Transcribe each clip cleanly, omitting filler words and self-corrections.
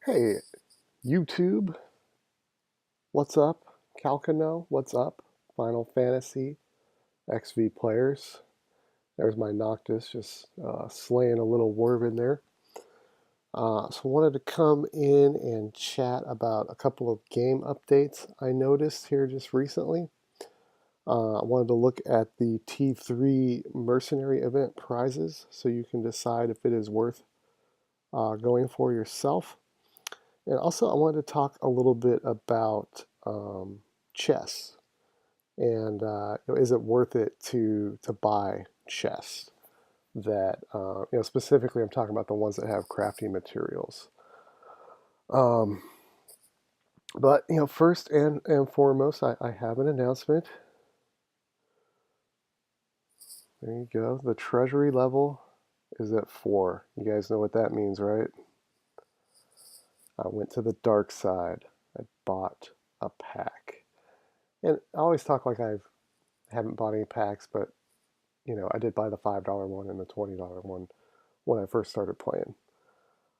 Hey, YouTube, what's up? Calcano, what's up? Final Fantasy XV players. There's my Noctis just slaying a little Werven there. So I wanted to come in and chat about a couple of game updates I noticed here just recently. I wanted to look at the T3 Mercenary event prizes so you can decide if it is worth going for yourself. And also, I wanted to talk a little bit about chess and is it worth it to buy chess that specifically I'm talking about the ones that have crafting materials. Um, but first and foremost, I have an announcement. There you go. The treasury level is at 4. You guys know what that means, right? I went to the dark side. I bought a pack. And I always talk like I haven't bought any packs, but I did buy the $5 one and the $20 one when I first started playing.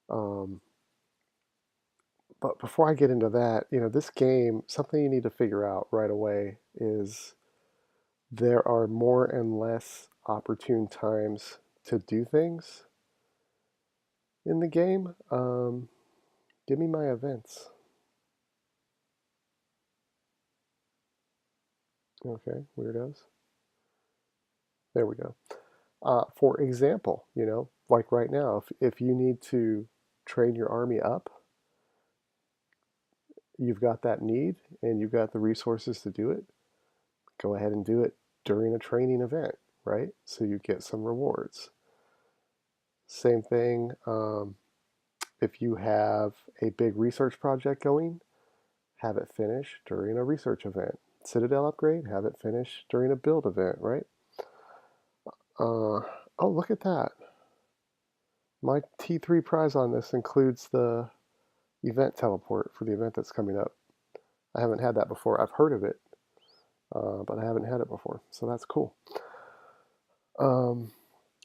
Um, but before I get into that, this game, something you need to figure out right away is there are more and less opportune times to do things in the game. Give me my events. Okay, weirdos. There we go. For example, like right now, if you need to train your army up, you've got that need and you've got the resources to do it, go ahead and do it during a training event, right? So you get some rewards. Same thing if you have a big research project going, have it finish during a research event. Citadel upgrade, have it finish during a build event, right? Oh, look at that. My T3 prize on this includes the event teleport for the event that's coming up. I haven't had that before. I've heard of it, but I haven't had it before, so that's cool. Um,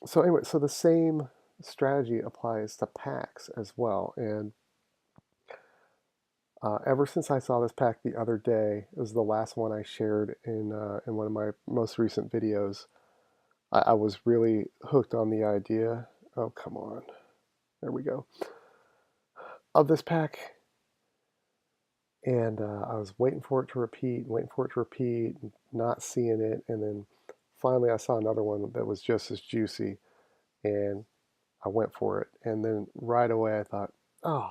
so anyway, so the same strategy applies to packs as well. And ever since I saw this pack the other day, it was the last one I shared in one of my most recent videos. I was really hooked on the idea. Oh, come on. There we go. Of this pack. And I was waiting for it to repeat, waiting for it to repeat, not seeing it. And then finally I saw another one that was just as juicy. And I went for it. And then right away I thought, oh,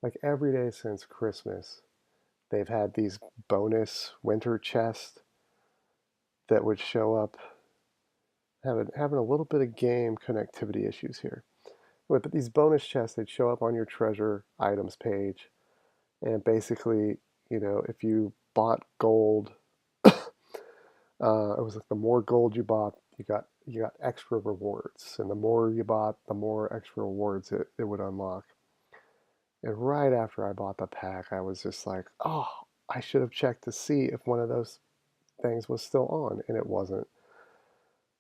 like every day since Christmas, they've had these bonus winter chests that would show up, having a little bit of game connectivity issues here. But these bonus chests, they'd show up on your treasure items page. And basically, if you bought gold, it was like the more gold you bought, you got extra rewards. And the more you bought, the more extra rewards it would unlock. And right after I bought the pack, I was just like, oh, I should have checked to see if one of those things was still on, and it wasn't.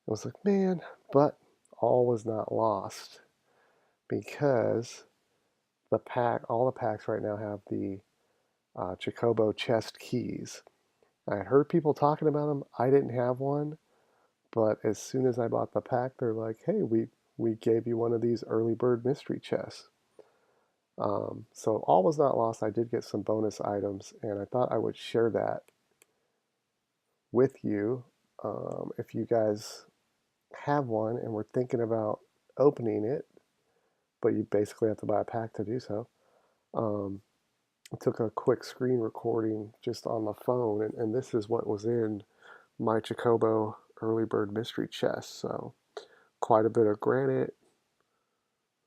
I was like, man, but all was not lost because all the packs right now have the Chocobo chest keys. I had heard people talking about them. I didn't have one, but as soon as I bought the pack, they're like, hey, we gave you one of these early bird mystery chests. So all was not lost. I did get some bonus items, and I thought I would share that with you. If you guys have one and we're thinking about opening it, but you basically have to buy a pack to do so. Um, I took a quick screen recording just on the phone, and this is what was in my Chocobo early bird mystery chest. So quite a bit of granite,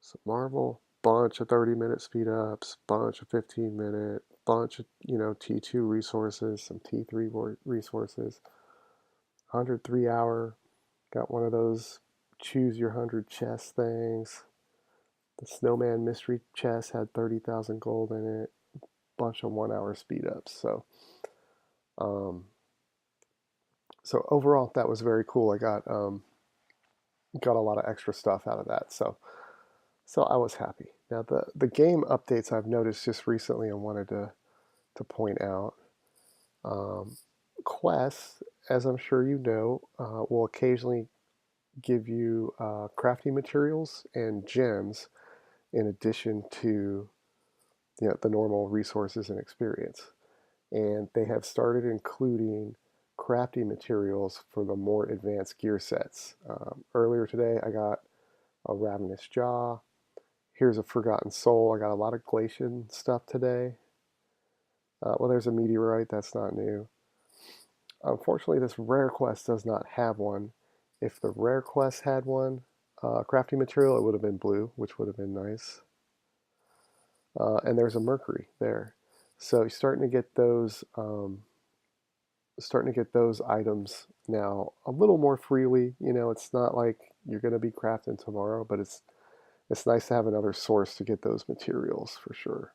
some marble, bunch of 30-minute speed ups, bunch of 15-minute, bunch of T2 resources, some T3 resources, 103 hour. Got one of those choose your 100 chest things. The Snowman mystery chest had 30,000 gold in it. Bunch of 1 hour speed ups. Um, so overall, that was very cool. I got a lot of extra stuff out of that. So So I was happy. Now the game updates I've noticed just recently and wanted to point out. Um, quests, as I'm sure you know, will occasionally give you crafting materials and gems in addition to the normal resources and experience. And they have started including crafting materials for the more advanced gear sets. Earlier today, I got a ravenous jaw. Here's a forgotten soul. I got a lot of Glacian stuff today. Well, there's a meteorite. That's not new. Unfortunately, this rare quest does not have one. If the rare quest had one, crafting material, it would have been blue, which would have been nice. And there's a mercury there. So you're starting to get those items now a little more freely. It's not like you're going to be crafting tomorrow, but it's nice to have another source to get those materials for sure.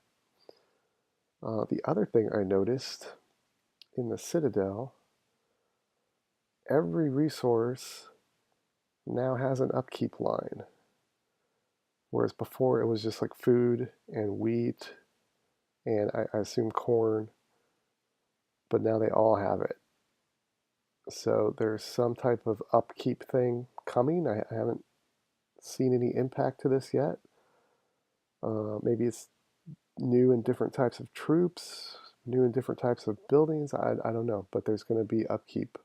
The other thing I noticed in the Citadel, every resource now has an upkeep line. Whereas before it was just like food and wheat and I assume corn, but now they all have it. So there's some type of upkeep thing coming. I haven't seen any impact to this yet. Maybe it's new in different types of troops, new in different types of buildings. I don't know, but there's going to be upkeep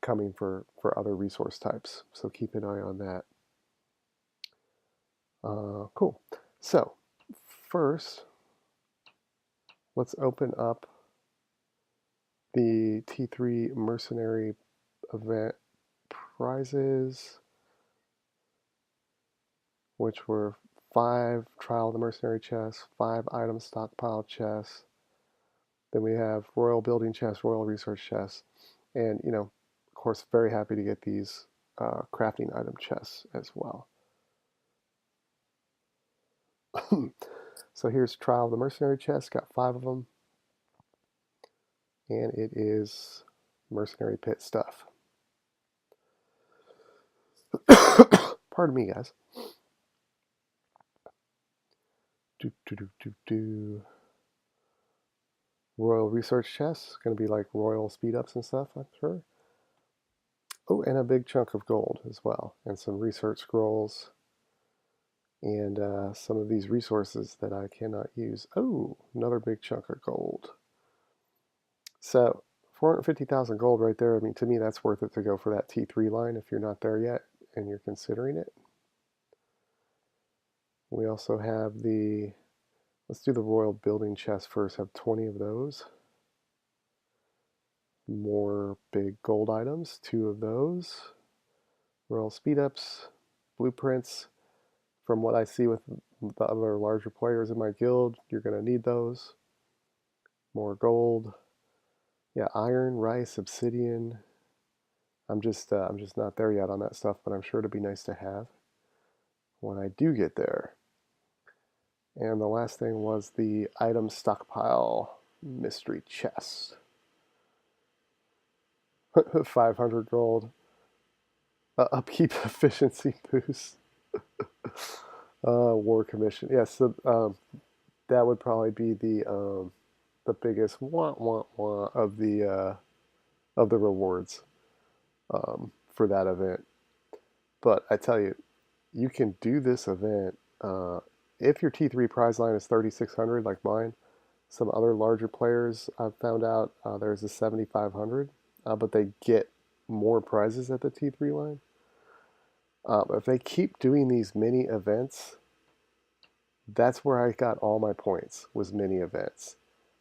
coming for other resource types. So keep an eye on that. Cool. So first, let's open up the T3 Mercenary event prizes, which were 5 Trial of the Mercenary chests, 5 item stockpile chests. Then we have Royal Building chests, Royal Research chests, and of course, very happy to get these crafting item chests as well. So here's Trial of the Mercenary chest, got 5 of them, and it is Mercenary Pit stuff. Pardon me, guys. Royal Research chests, going to be like Royal speed ups and stuff, I'm sure. Oh, and a big chunk of gold as well, and some research scrolls, and some of these resources that I cannot use. Oh, another big chunk of gold. So 450,000 gold right there. I mean, to me, that's worth it to go for that T3 line if you're not there yet and you're considering it. We also have let's do the Royal Building chest first. Have 20 of those. More big gold items, 2 of those. Royal speed ups, blueprints. From what I see with the other larger players in my guild, you're going to need those. More gold. Yeah, iron, rice, obsidian. I'm just not there yet on that stuff, but I'm sure it'd be nice to have when I do get there. And the last thing was the item stockpile mystery chest. 500 gold. Upkeep efficiency boost. War commission. Yes, yeah, so, that would probably be the biggest wah wah wah of the rewards for that event. But I tell you, you can do this event if your T3 prize line is 3,600 like mine. Some other larger players I've found out there's a 7,500, but they get more prizes at the T3 line. If they keep doing these mini events, that's where I got all my points, was mini events.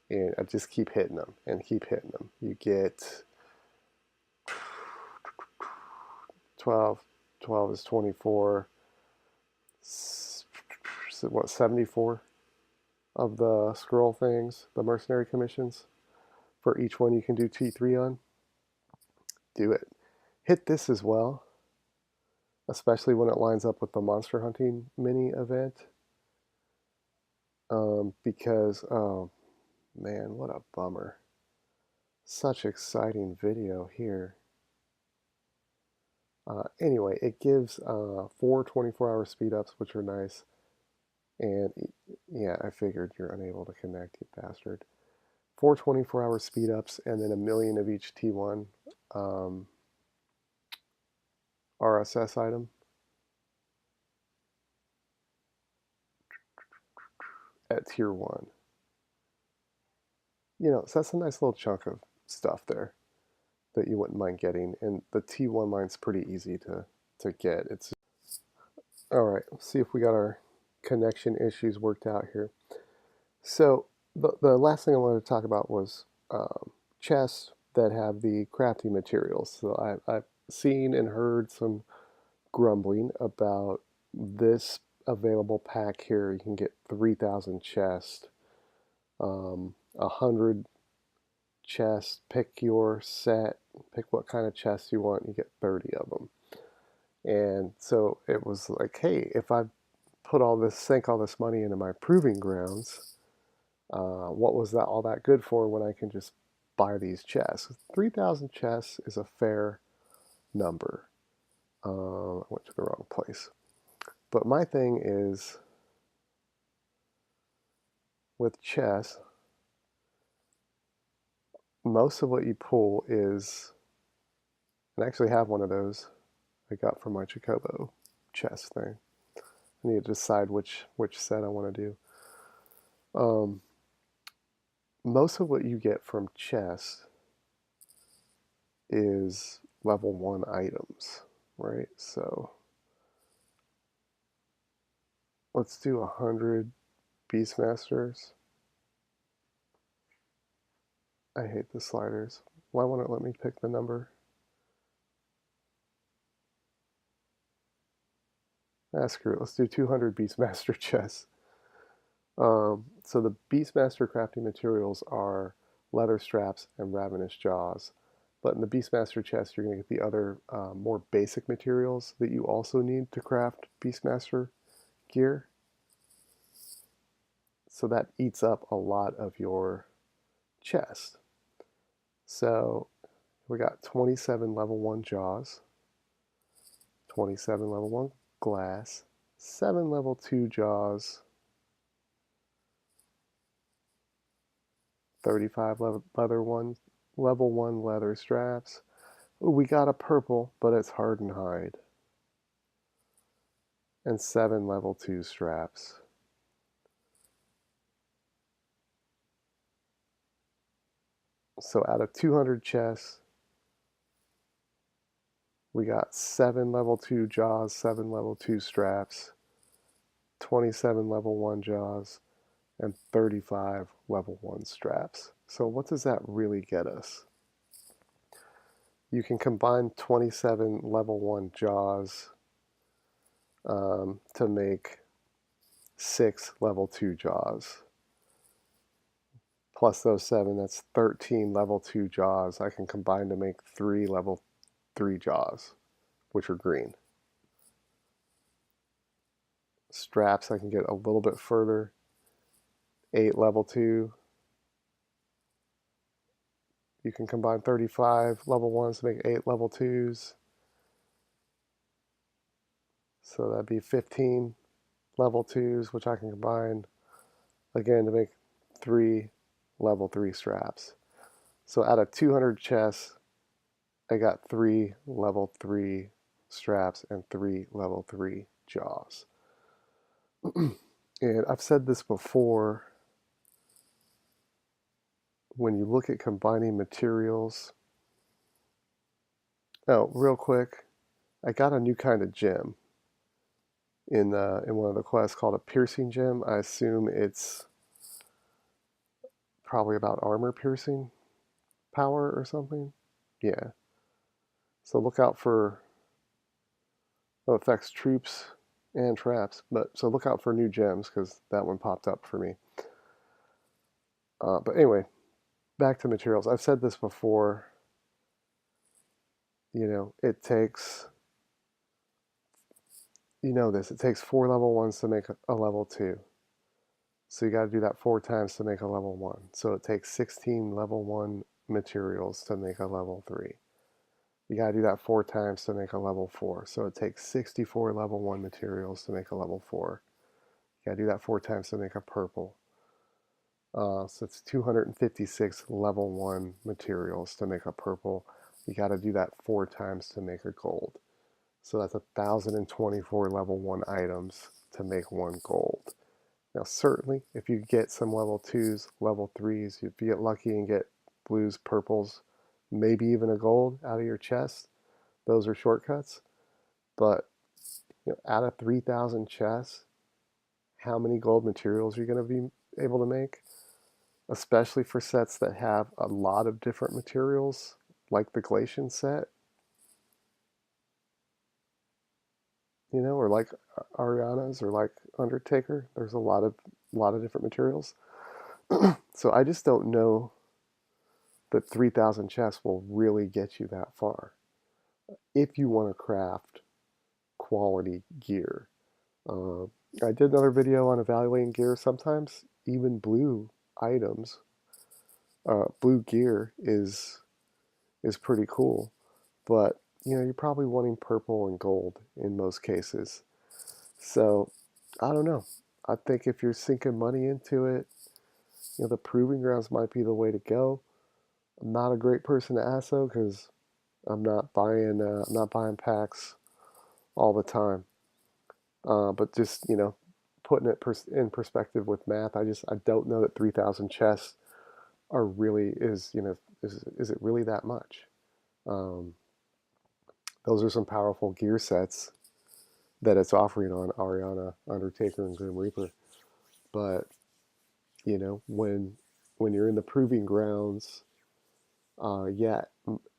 And I just keep hitting them and keep hitting them. You get 12, 12 is 24, what, 74 of the scroll things, the mercenary commissions. For each one you can do T3 on. Do it. Hit this as well, especially when it lines up with the monster hunting mini event. Because, oh man, what a bummer. Such exciting video here. Anyway, it gives 4 24-hour speed ups, which are nice. And yeah, I figured you're unable to connect, you bastard. 4 24-hour speed ups, and then a million of each T1 um, RSS item at tier 1. So that's a nice little chunk of stuff there that you wouldn't mind getting. And the T1 line's pretty easy to get. It's all right. Let's see if we got our connection issues worked out here. So the last thing I wanted to talk about was chests that have the crafting materials. So I've seen and heard some grumbling about this available pack here. You can get 3,000 chests, 100 chests. Pick your set, pick what kind of chest you want. You get 30 of them. And so it was like, hey, if I sink all this money into my proving grounds, what was that all that good for when I can just buy these chests? 3,000 chests is a fair number. I went to the wrong place. But my thing is with chests, most of what you pull is, and I actually have one of those I got from my Chocobo chest thing. I need to decide which set I want to do. Most of what you get from chests is level 1 items, right? So let's do 100 Beastmasters. I hate the sliders. Why won't it let me pick the number? Screw it. Let's do 200 Beastmaster chests. So the Beastmaster crafting materials are leather straps and ravenous jaws. But in the Beastmaster chest, you're going to get the other more basic materials that you also need to craft Beastmaster gear. So that eats up a lot of your chest. So we got 27 level 1 jaws, 27 level 1 glass, 7 level 2 jaws, 35 level 1 leather straps. Ooh, we got a purple, but it's hardened hide. And 7 level 2 straps. So out of 200 chests, we got 7 level 2 jaws, 7 level 2 straps, 27 level 1 jaws, and 35 level 1 straps. So what does that really get us? You can combine 27 level 1 jaws to make 6 level 2 jaws. Plus those 7, that's 13 level 2 jaws. I can combine to make 3 level 3 jaws, which are green. Straps, I can get a little bit further. 8 level 2. You can combine 35 level 1s to make 8 level 2s. So that'd be 15 level 2s, which I can combine again to make 3 level 3 straps. So out of 200 chests, I got 3 level 3 straps and 3 level 3 jaws. And I've said this before, when you look at combining materials. Oh, real quick, I got a new kind of gem in one of the quests called a piercing gem. I assume it's probably about armor piercing power or something. Yeah. So look out for, it affects troops and traps, but so look out for new gems because that one popped up for me. But anyway, back to materials. I've said this before. It takes, it takes 4 level 1s to make a level 2. So you got to do that 4 times to make a level 1. So it takes 16 level 1 materials to make a level 3. You gotta do that 4 times to make a level 4. So it takes 64 level 1 materials to make a level 4. You gotta do that 4 times to make a purple. So it's 256 level 1 materials to make a purple. You gotta do that 4 times to make a gold. So that's 1,024 level 1 items to make 1 gold. Now certainly, if you get some level 2s, level 3s, if you get lucky and get blues, purples, maybe even a gold out of your chest, those are shortcuts. But out of 3,000 chests, how many gold materials are you going to be able to make? Especially for sets that have a lot of different materials, like the Glacian set, or like Ariana's or like Undertaker. There's a lot of different materials. So I just don't know that 3,000 chests will really get you that far if you want to craft quality gear. Uh, I did another video on evaluating gear. Sometimes even blue items, blue gear is pretty cool, but you're probably wanting purple and gold in most cases. So I don't know. I think if you're sinking money into it, the proving grounds might be the way to go. I'm not a great person to ask though, because I'm not buying packs all the time. But just putting it in perspective with math, I don't know that 3,000 chests are really is it really that much? Um, those are some powerful gear sets that it's offering on Ariana, Undertaker, and Grim Reaper. But when you're in the proving grounds, yeah,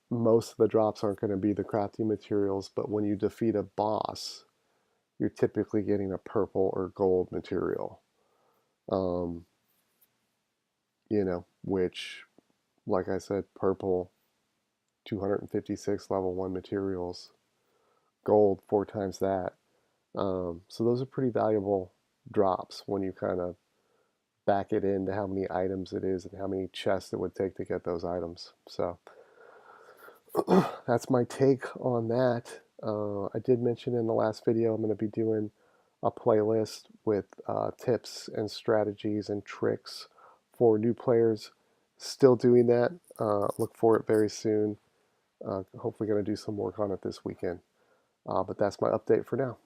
most of the drops aren't going to be the crafting materials. But when you defeat a boss, you're typically getting a purple or gold material. Um, which, like I said, purple, 256 level 1 materials, gold, 4 times that. So those are pretty valuable drops when you kind of back it into how many items it is and how many chests it would take to get those items. So that's my take on that. I did mention in the last video I'm going to be doing a playlist with tips and strategies and tricks for new players. Still doing that. Look for it very soon. Hopefully going to do some work on it this weekend. But that's my update for now.